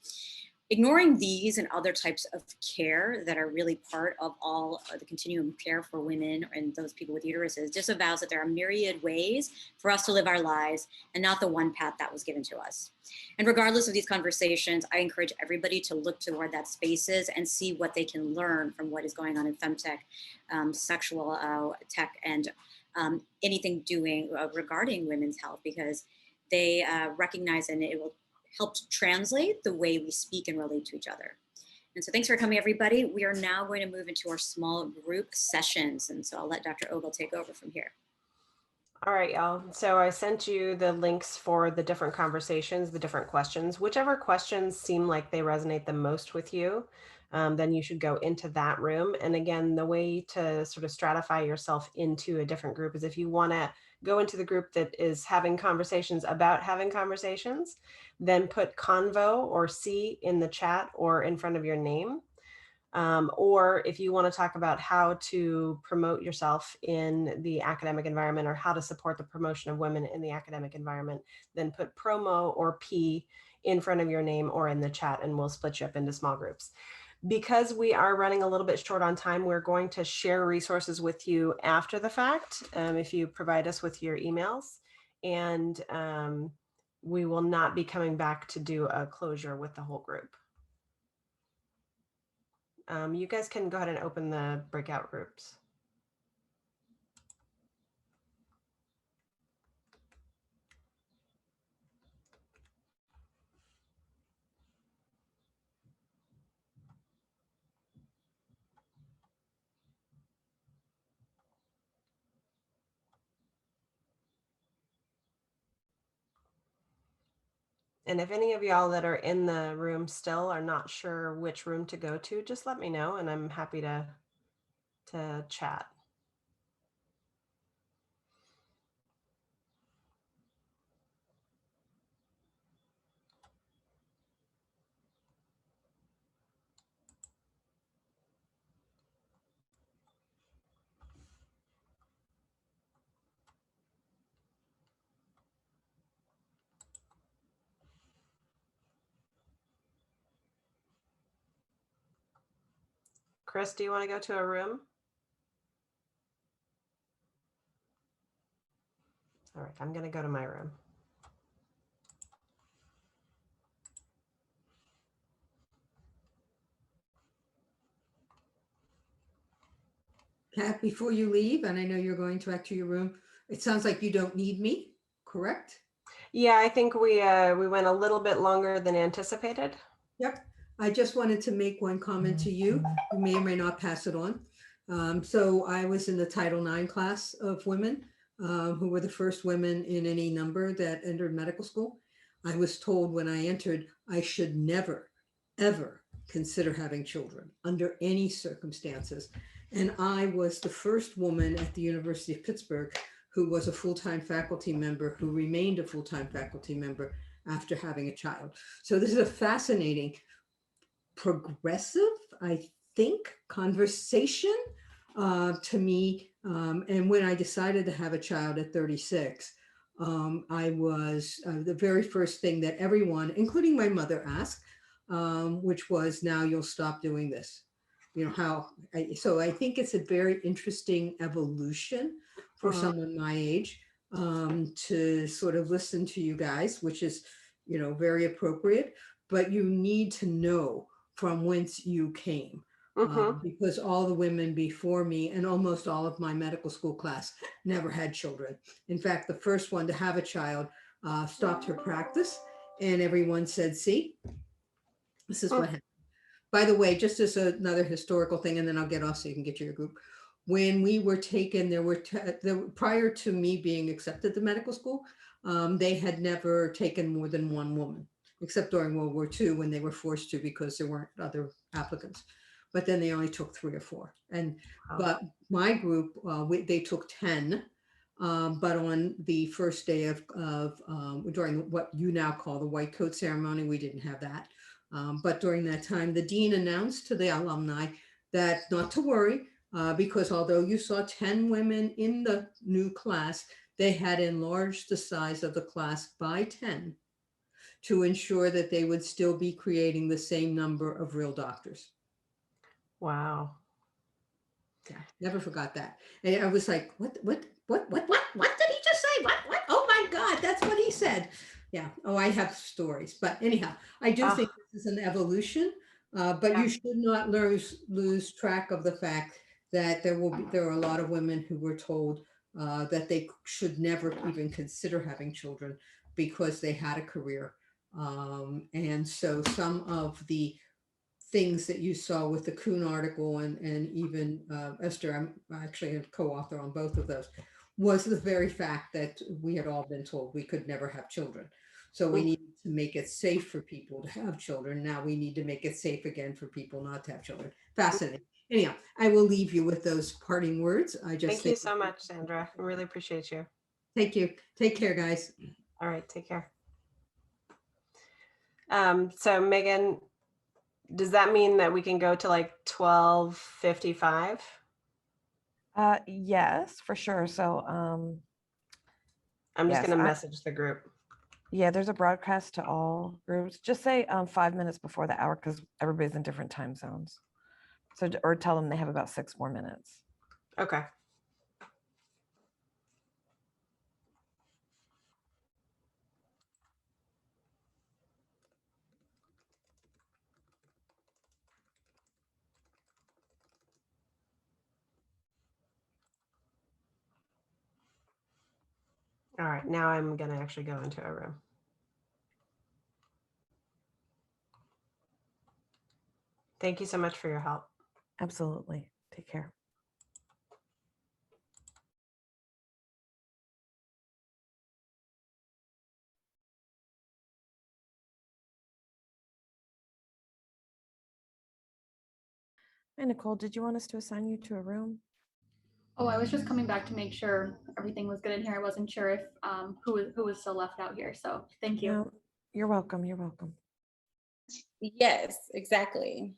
Speaker 4: Ignoring these and other types of care that are really part of all the continuum of care for women and those people with uteruses disavows that there are myriad ways for us to live our lives and not the one path that was given to us. And regardless of these conversations, I encourage everybody to look toward that spaces and see what they can learn from what is going on in femtech, sexual tech, and anything doing regarding women's health, because they recognize and it will help to translate the way we speak and relate to each other. And so thanks for coming, everybody. We are now going to move into our small group sessions. And so I'll let Dr. Ogle take over from here.
Speaker 1: All right, y'all. So I sent you the links for the different conversations, the different questions. Whichever questions seem like they resonate the most with you, then you should go into that room. And again, the way to sort of stratify yourself into a different group is if you want to go into the group that is having conversations about having conversations, then put convo or C in the chat or in front of your name. Or if you want to talk about how to promote yourself in the academic environment or how to support the promotion of women in the academic environment, then put promo or P in front of your name or in the chat, and we'll split you up into small groups. Because we are running a little bit short on time, we're going to share resources with you after the fact, if you provide us with your emails, and we will not be coming back to do a closure with the whole group. You guys can go ahead and open the breakout groups. And if any of y'all that are in the room still are not sure which room to go to, just let me know and I'm happy to chat. Chris, do you want to go to a room? All right, I'm going to go to my room.
Speaker 8: Kat, before you leave, and I know you're going back to your room, it sounds like you don't need me, correct?
Speaker 1: Yeah, I think we went a little bit longer than anticipated.
Speaker 8: Yep. I just wanted to make one comment to you. You may or may not pass it on. So I was in the Title IX class of women who were the first women in any number that entered medical school. I was told when I entered, I should never, ever consider having children under any circumstances. And I was the first woman at the University of Pittsburgh who was a full-time faculty member, who remained a full-time faculty member after having a child. So this is a fascinating, progressive, I think, conversation to me. And when I decided to have a child at 36, I was the very first thing that everyone, including my mother, asked, which was, now you'll stop doing this. You know, so I think it's a very interesting evolution for someone my age, to sort of listen to you guys, which is, you know, very appropriate, but you need to know from whence you came. Because all the women before me and almost all of my medical school class never had children. In fact, the first one to have a child stopped her practice, and everyone said, see, this is what happened. By the way, just as another historical thing, and then I'll get off so you can get to your group. When we were taken, prior to me being accepted to medical school, they had never taken more than one woman, except during World War II when they were forced to because there weren't other applicants. But then they only took 3 or 4. But my group, they took 10. But on the first day of during what you now call the white coat ceremony, we didn't have that. But during that time, the dean announced to the alumni that not to worry, because although you saw 10 women in the new class, they had enlarged the size of the class by 10 to ensure that they would still be creating the same number of real doctors.
Speaker 1: Wow.
Speaker 8: Yeah, never forgot that. And I was like, what did he just say? What? Oh my God, that's what he said. Yeah. Oh, I have stories. But anyhow, I do think this is an evolution, but you should not lose track of the fact that there are a lot of women who were told that they should never even consider having children because they had a career. And so some of the things that you saw with the Kuhn article and even Esther, I'm actually a co-author on both of those, was the very fact that we had all been told we could never have children. So we needed to make it safe for people to have children. Now we need to make it safe again for people not to have children. Fascinating. Anyhow, I will leave you with those parting words.
Speaker 1: Thank you so much, Sandra. I really appreciate you.
Speaker 8: Thank you. Take care, guys.
Speaker 1: All right, take care. So Megan, does that mean that we can go to like 12:55?
Speaker 9: Yes, for sure. So
Speaker 1: I'm just
Speaker 9: yes,
Speaker 1: going to message the group.
Speaker 9: Yeah, there's a broadcast to all groups. Just say 5 minutes before the hour because everybody's in different time zones. So, or tell them they have about 6 more minutes.
Speaker 1: Okay. All right, now I'm going to actually go into a room. Thank you so much for your help.
Speaker 9: Absolutely. Take care. Hey, Nicole, did you want us to assign you to a room?
Speaker 10: Oh, I was just coming back to make sure everything was good in here. I wasn't sure if who was still left out here. So thank you.
Speaker 9: No, you're welcome. You're welcome.
Speaker 3: Yes, exactly.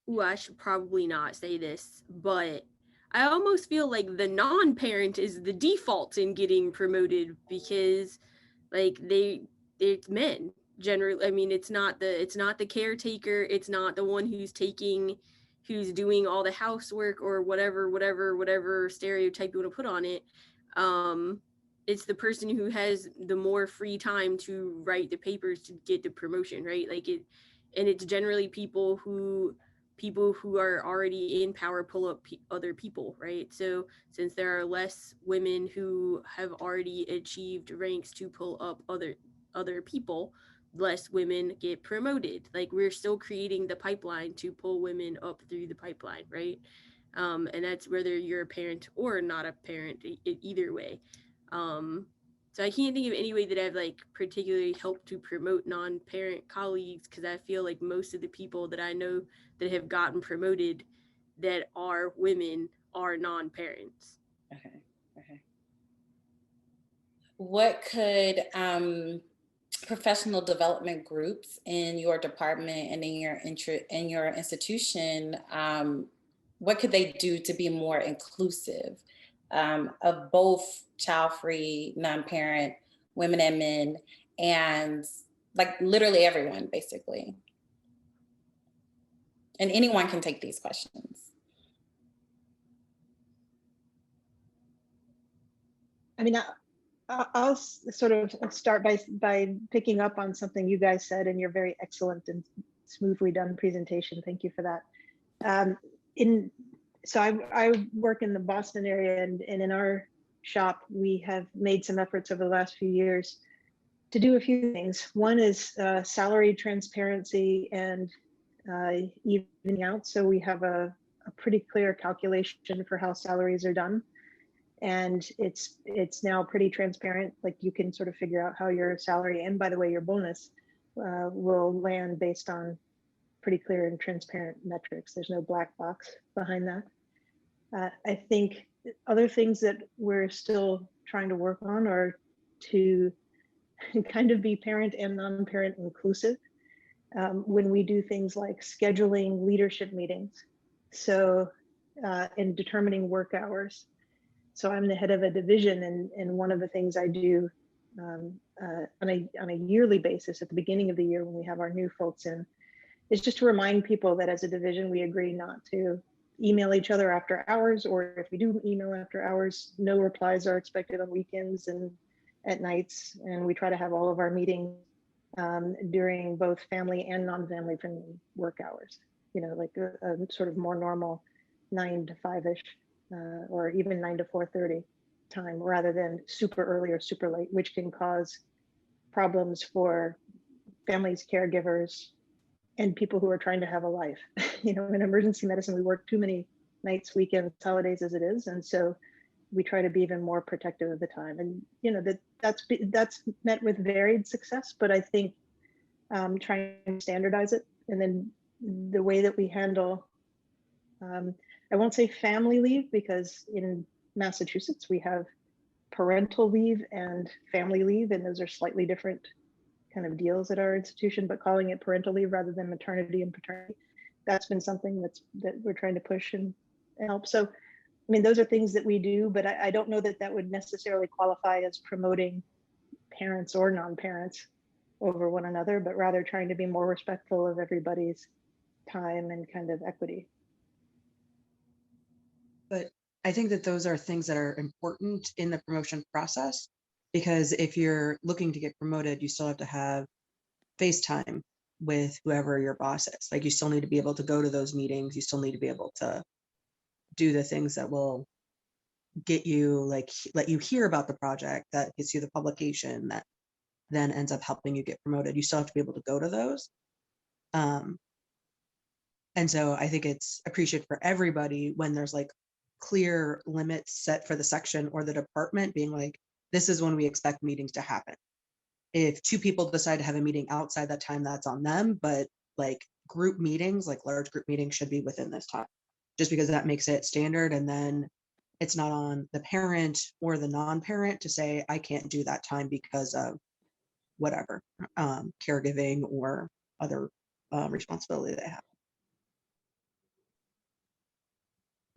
Speaker 11: Ooh, I should probably not say this, but I almost feel like the non-parent is the default in getting promoted because like it's men generally. I mean, it's not the caretaker, it's not the one who's doing all the housework or whatever stereotype you want to put on it. It's the person who has the more free time to write the papers to get the promotion, right? And it's generally people who are already in power pull up other people, right? So since there are less women who have already achieved ranks to pull up other people, less women get promoted. Like we're still creating the pipeline to pull women up through the pipeline, right? And that's whether you're a parent or not a parent, either way. So I can't think of any way that I've like particularly helped to promote non-parent colleagues because I feel like most of the people that I know that have gotten promoted that are women are non-parents.
Speaker 3: Okay. What could professional development groups in your department and in your institution, what could they do to be more inclusive of both child-free, non-parent women and men, and like literally everyone, basically? And anyone can take these questions.
Speaker 12: I mean, I'll sort of start by picking up on something you guys said in your very excellent and smoothly done presentation. Thank you for that. So I work in the Boston area, and in our shop, we have made some efforts over the last few years to do a few things. One is salary transparency and evening out. So we have a pretty clear calculation for how salaries are done. And it's now pretty transparent. Like you can sort of figure out how your salary, and by the way, your bonus will land based on pretty clear and transparent metrics. There's no black box behind that. I think other things that we're still trying to work on are to kind of be parent and non-parent inclusive when we do things like scheduling leadership meetings. So in determining work hours. So I'm the head of a division, and one of the things I do on a yearly basis at the beginning of the year when we have our new folks in is just to remind people that as a division, we agree not to email each other after hours, or if we do email after hours, no replies are expected on weekends and at nights. And we try to have all of our meetings during both family and non-family friendly work hours, you know, like a sort of more normal 9 to 5-ish or even 9 to 4:30 time, rather than super early or super late, which can cause problems for families, caregivers, and people who are trying to have a life. You know, in emergency medicine, we work too many nights, weekends, holidays as it is. And so we try to be even more protective of the time. And, you know, that's met with varied success, but I think trying to standardize it. And then the way that we handle, I won't say family leave, because in Massachusetts, we have parental leave and family leave, and those are slightly different kind of deals at our institution, but calling it parental leave rather than maternity and paternity, that's been something that we're trying to push and help. So, I mean, those are things that we do, but I don't know that that would necessarily qualify as promoting parents or non-parents over one another, but rather trying to be more respectful of everybody's time and kind of equity.
Speaker 13: But I think that those are things that are important in the promotion process, because if you're looking to get promoted, you still have to have FaceTime with whoever your boss is. Like, you still need to be able to go to those meetings. You still need to be able to do the things that will get you, like, let you hear about the project, that gets you the publication, that then ends up helping you get promoted. You still have to be able to go to those. And so I think it's appreciated for everybody when there's like clear limits set for the section or the department, being like, this is when we expect meetings to happen. If 2 people decide to have a meeting outside that time, that's on them. But like group meetings, like large group meetings, should be within this time, just because that makes it standard. And then it's not on the parent or the non-parent to say, I can't do that time because of whatever, caregiving or other responsibility they have.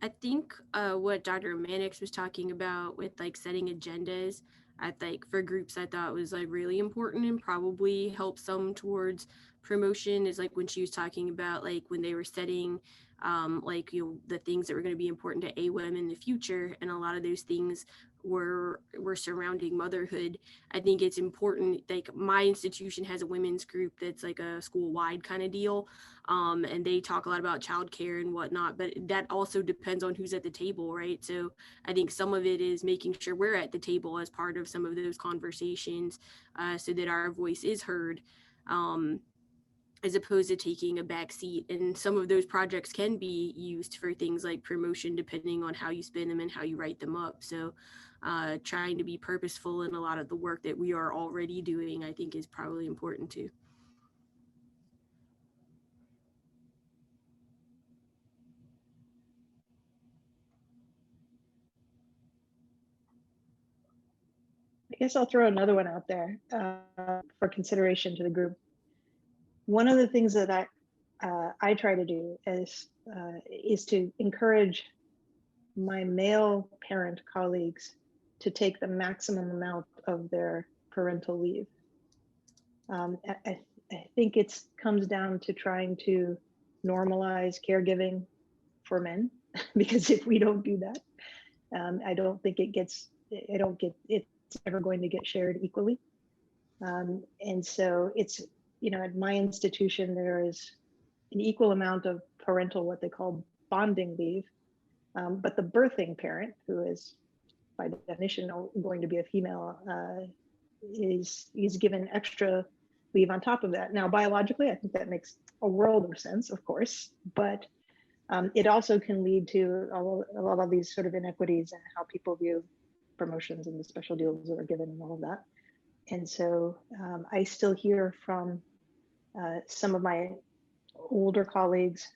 Speaker 11: I think what Dr. Mannix was talking about with like setting agendas, I think for groups I thought was like really important and probably helps some towards promotion, is like when she was talking about like when they were setting like, you know, the things that were going to be important to AWEM in the future, and a lot of those things were surrounding motherhood. I think it's important, like my institution has a women's group that's like a school-wide kind of deal, and they talk a lot about childcare and whatnot, but that also depends on who's at the table, right? So I think some of it is making sure we're at the table as part of some of those conversations, so that our voice is heard, as opposed to taking a back seat. And some of those projects can be used for things like promotion, depending on how you spin them and how you write them up. So trying to be purposeful in a lot of the work that we are already doing, I think, is probably important too.
Speaker 12: I guess I'll throw another one out there for consideration to the group. One of the things that I try to do is to encourage my male parent colleagues to take the maximum amount of their parental leave. I think it comes down to trying to normalize caregiving for men, because if we don't do that, I don't think it's ever going to get shared equally. And so it's, at my institution, there is an equal amount of parental, what they call bonding leave. But the birthing parent, who is by definition going to be a female, is given extra leave on top of that. Now, biologically, I think that makes a world of sense, of course, but it also can lead to a lot of these sort of inequities in how people view promotions and the special deals that are given and all of that. And so I still hear from some of my older colleagues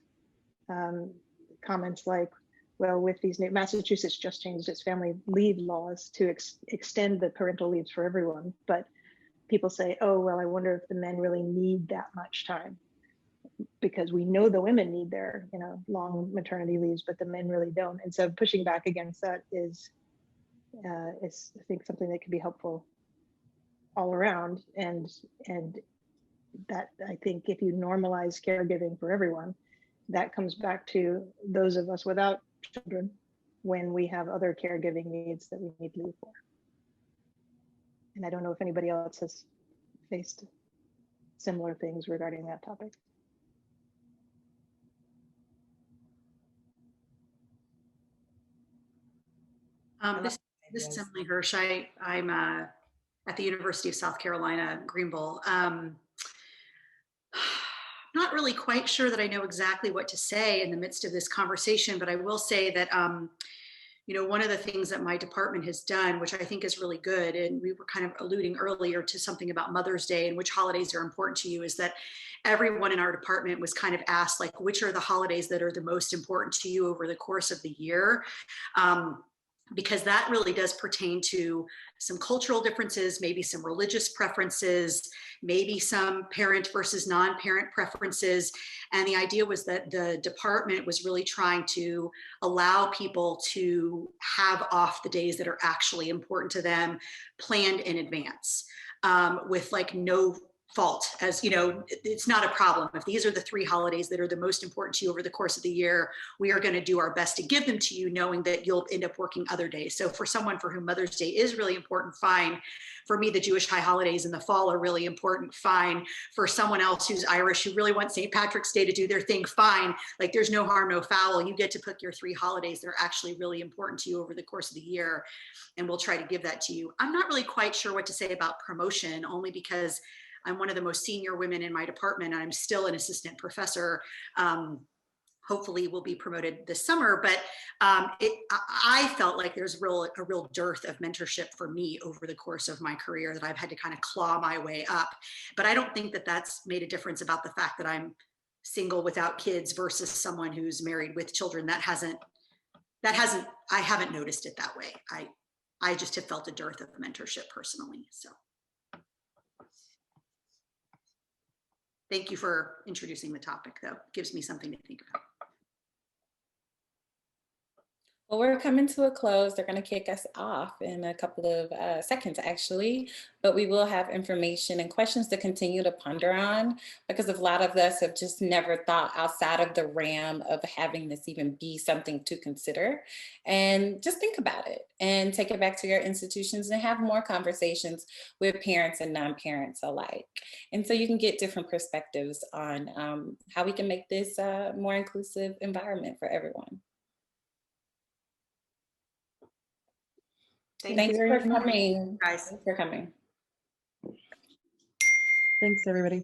Speaker 12: comments like, well, with these new, Massachusetts just changed its family leave laws to extend the parental leaves for everyone. But people say, oh, well, I wonder if the men really need that much time, because we know the women need their, long maternity leaves, but the men really don't. And so pushing back against that is I think, something that could be helpful all around. And that, I think, if you normalize caregiving for everyone, that comes back to those of us without children when we have other caregiving needs that we need leave for. And I don't know if anybody else has faced similar things regarding that topic.
Speaker 14: This is Emily Hirsch. I'm at the University of South Carolina, Greenville. Not really quite sure that I know exactly what to say in the midst of this conversation, but I will say that, one of the things that my department has done, which I think is really good, and we were kind of alluding earlier to something about Mother's Day and which holidays are important to you, is that everyone in our department was kind of asked, like, which are the holidays that are the most important to you over the course of the year? Because that really does pertain to some cultural differences, maybe some religious preferences, maybe some parent versus non-parent preferences. And the idea was that the department was really trying to allow people to have off the days that are actually important to them, planned in advance, with like no fault, as it's not a problem. If these are the 3 holidays that are the most important to you over the course of the year, we are going to do our best to give them to you, knowing that you'll end up working other days. So for someone for whom Mother's Day is really important, fine. For me, the Jewish high holidays in the fall are really important, fine. For someone else who's Irish, who really wants St. Patrick's Day to do their thing, fine. Like, there's no harm, no foul. You get to pick your 3 holidays that are actually really important to you over the course of the year, and we'll try to give that to you. I'm not really quite sure what to say about promotion, only because I'm one of the most senior women in my department, and I'm still an assistant professor. Hopefully will be promoted this summer, but I felt like there's a real dearth of mentorship for me over the course of my career, that I've had to kind of claw my way up. But I don't think that that's made a difference about the fact that I'm single without kids versus someone who's married with children. I haven't noticed it that way. I just have felt a dearth of mentorship personally, so. Thank you for introducing the topic, though. It gives me something to think about.
Speaker 3: Well, we're coming to a close. They're going to kick us off in a couple of seconds, actually, but we will have information and questions to continue to ponder on, because a lot of us have just never thought outside of the realm of having this even be something to consider. And just think about it and take it back to your institutions and have more conversations with parents and non-parents alike. And so you can get different perspectives on how we can make this a more inclusive environment for everyone. Thanks for coming, guys. Thanks for coming.
Speaker 13: Thanks, everybody.